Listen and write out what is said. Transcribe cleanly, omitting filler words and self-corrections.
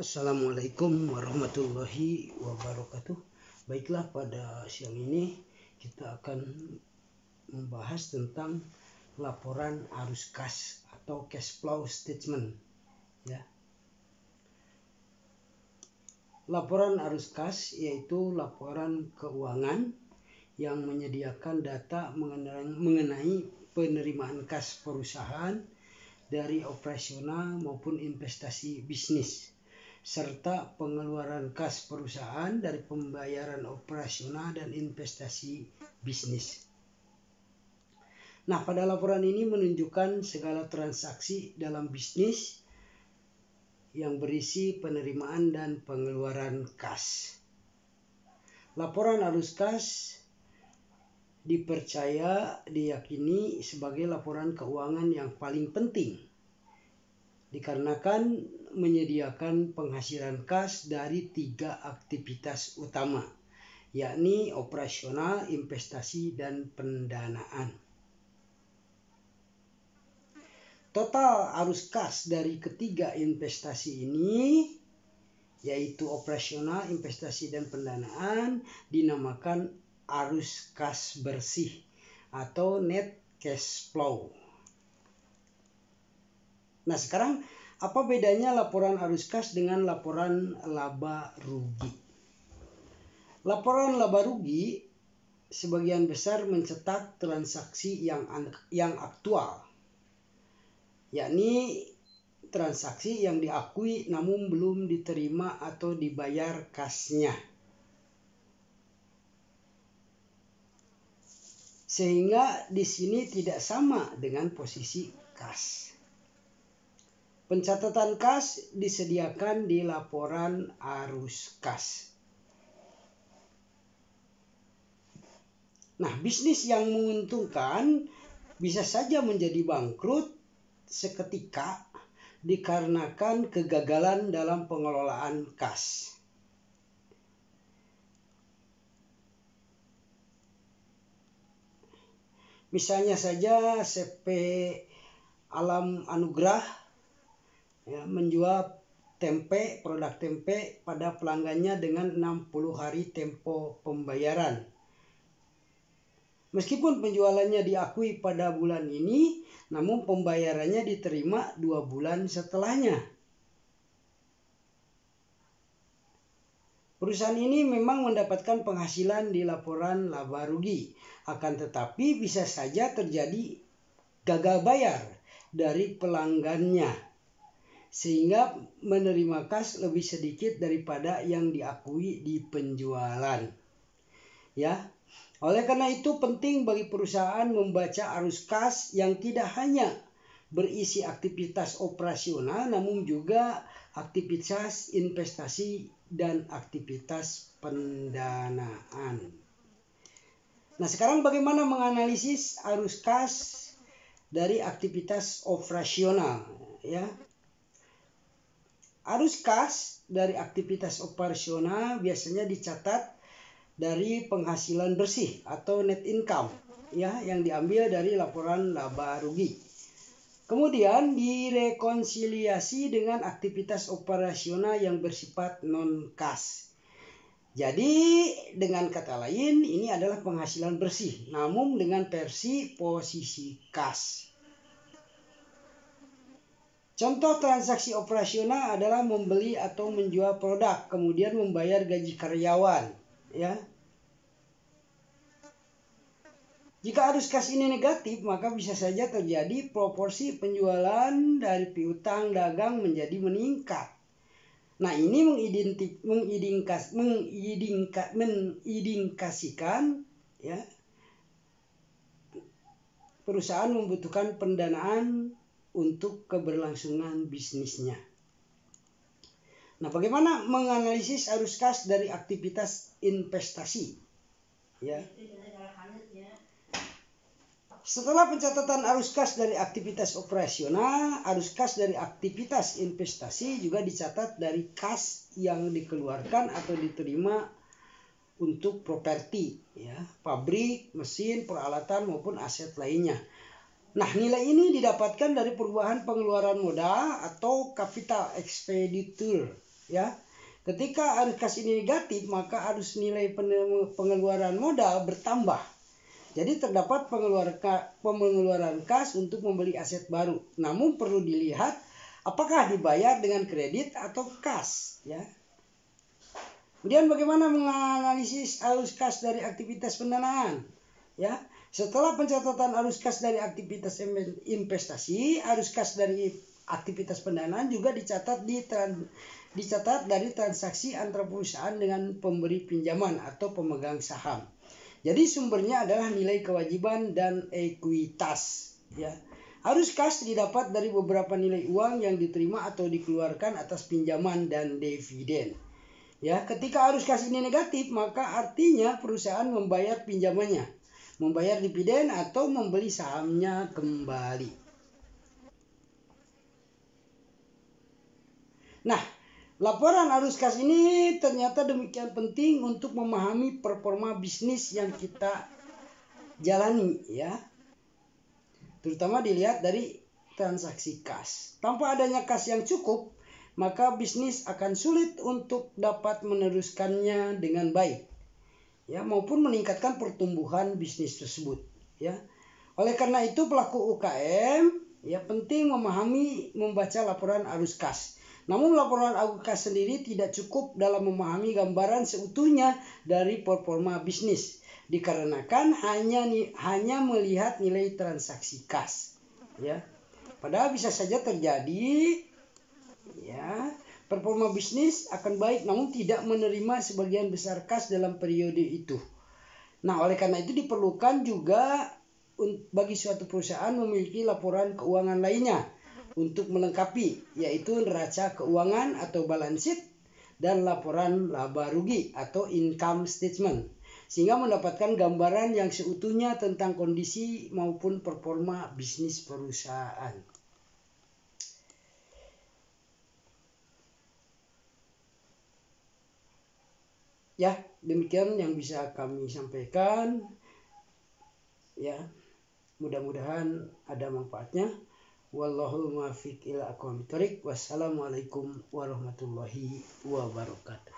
Assalamualaikum warahmatullahi wabarakatuh. Baiklah, pada siang ini kita akan membahas tentang laporan arus kas atau cash flow statement. Ya. Laporan arus kas yaitu laporan keuangan yang menyediakan data mengenai penerimaan kas perusahaan dari operasional maupun investasi bisnis, serta pengeluaran kas perusahaan dari pembayaran operasional dan investasi bisnis. Nah, pada laporan ini menunjukkan segala transaksi dalam bisnis yang berisi penerimaan dan pengeluaran kas. Laporan arus kas diyakini sebagai laporan keuangan yang paling penting dikarenakan menyediakan penghasilan kas dari 3 aktivitas utama, yakni operasional, investasi, dan pendanaan. Total arus kas dari ketiga investasi ini, yaitu operasional, investasi, dan pendanaan, dinamakan arus kas bersih atau net cash flow. Nah, sekarang apa bedanya laporan arus kas dengan laporan laba rugi? Laporan laba rugi sebagian besar mencetak transaksi yang aktual, yakni transaksi yang diakui namun belum diterima atau dibayar kasnya. Sehingga di sini tidak sama dengan posisi kas. Pencatatan kas disediakan di laporan arus kas. Nah, bisnis yang menguntungkan bisa saja menjadi bangkrut seketika dikarenakan kegagalan dalam pengelolaan kas. Misalnya saja CP Alam Anugrah menjual produk tempe pada pelanggannya dengan 60 hari tempo pembayaran. Meskipun penjualannya diakui pada bulan ini, namun pembayarannya diterima 2 bulan setelahnya. Perusahaan ini memang mendapatkan penghasilan di laporan laba rugi, akan tetapi bisa saja terjadi gagal bayar dari pelanggannya, sehingga menerima kas lebih sedikit daripada yang diakui di penjualan. Ya. Oleh karena itu penting bagi perusahaan membaca arus kas yang tidak hanya berisi aktivitas operasional namun juga aktivitas investasi dan aktivitas pendanaan. Nah, sekarang bagaimana menganalisis arus kas dari aktivitas operasional, ya? Arus kas dari aktivitas operasional biasanya dicatat dari penghasilan bersih atau net income, ya, yang diambil dari laporan laba rugi. Kemudian direkonsiliasi dengan aktivitas operasional yang bersifat non-kas. Jadi dengan kata lain ini adalah penghasilan bersih namun dengan versi posisi kas. Contoh transaksi operasional adalah membeli atau menjual produk, kemudian membayar gaji karyawan, ya. Jika arus kas ini negatif, maka bisa saja terjadi proporsi penjualan dari piutang dagang menjadi meningkat. Nah, ini mengindikasikan, ya, perusahaan membutuhkan pendanaan untuk keberlangsungan bisnisnya. Nah, bagaimana menganalisis arus kas dari aktivitas investasi? Ya. Setelah pencatatan arus kas dari aktivitas operasional, arus kas dari aktivitas investasi juga dicatat dari kas yang dikeluarkan atau diterima untuk properti, ya, pabrik, mesin, peralatan maupun aset lainnya. Nah, nilai ini didapatkan dari perubahan pengeluaran modal atau capital expenditure, ya. Ketika arus kas ini negatif, maka arus nilai pengeluaran modal bertambah. Jadi terdapat pengeluaran kas untuk membeli aset baru. Namun perlu dilihat apakah dibayar dengan kredit atau kas, ya. Kemudian bagaimana menganalisis arus kas dari aktivitas pendanaan, ya. Setelah pencatatan arus kas dari aktivitas investasi, arus kas dari aktivitas pendanaan juga dicatat dari transaksi antara perusahaan dengan pemberi pinjaman atau pemegang saham. Jadi sumbernya adalah nilai kewajiban dan ekuitas, ya. Arus kas didapat dari beberapa nilai uang yang diterima atau dikeluarkan atas pinjaman dan dividen. Ya, ketika arus kas ini negatif, maka artinya perusahaan membayar pinjamannya, membayar dividen atau membeli sahamnya kembali. Nah, laporan arus kas ini ternyata demikian penting untuk memahami performa bisnis yang kita jalani, ya. Terutama dilihat dari transaksi kas. Tanpa adanya kas yang cukup, maka bisnis akan sulit untuk dapat meneruskannya dengan baik, ya, maupun meningkatkan pertumbuhan bisnis tersebut, ya. Oleh karena itu pelaku UKM, ya, penting membaca laporan arus kas. Namun laporan arus kas sendiri tidak cukup dalam memahami gambaran seutuhnya dari performa bisnis, dikarenakan hanya melihat nilai transaksi kas, ya. Padahal bisa saja terjadi, ya, performa bisnis akan baik namun tidak menerima sebagian besar kas dalam periode itu. Nah, oleh karena itu diperlukan juga bagi suatu perusahaan memiliki laporan keuangan lainnya untuk melengkapi, yaitu neraca keuangan atau balance sheet dan laporan laba rugi atau income statement, sehingga mendapatkan gambaran yang seutuhnya tentang kondisi maupun performa bisnis perusahaan. Ya, demikian yang bisa kami sampaikan, ya. Mudah-mudahan ada manfaatnya. Wallahul muwaffiq ila aqwamit thoriq. Wassalamualaikum warahmatullahi wabarakatuh.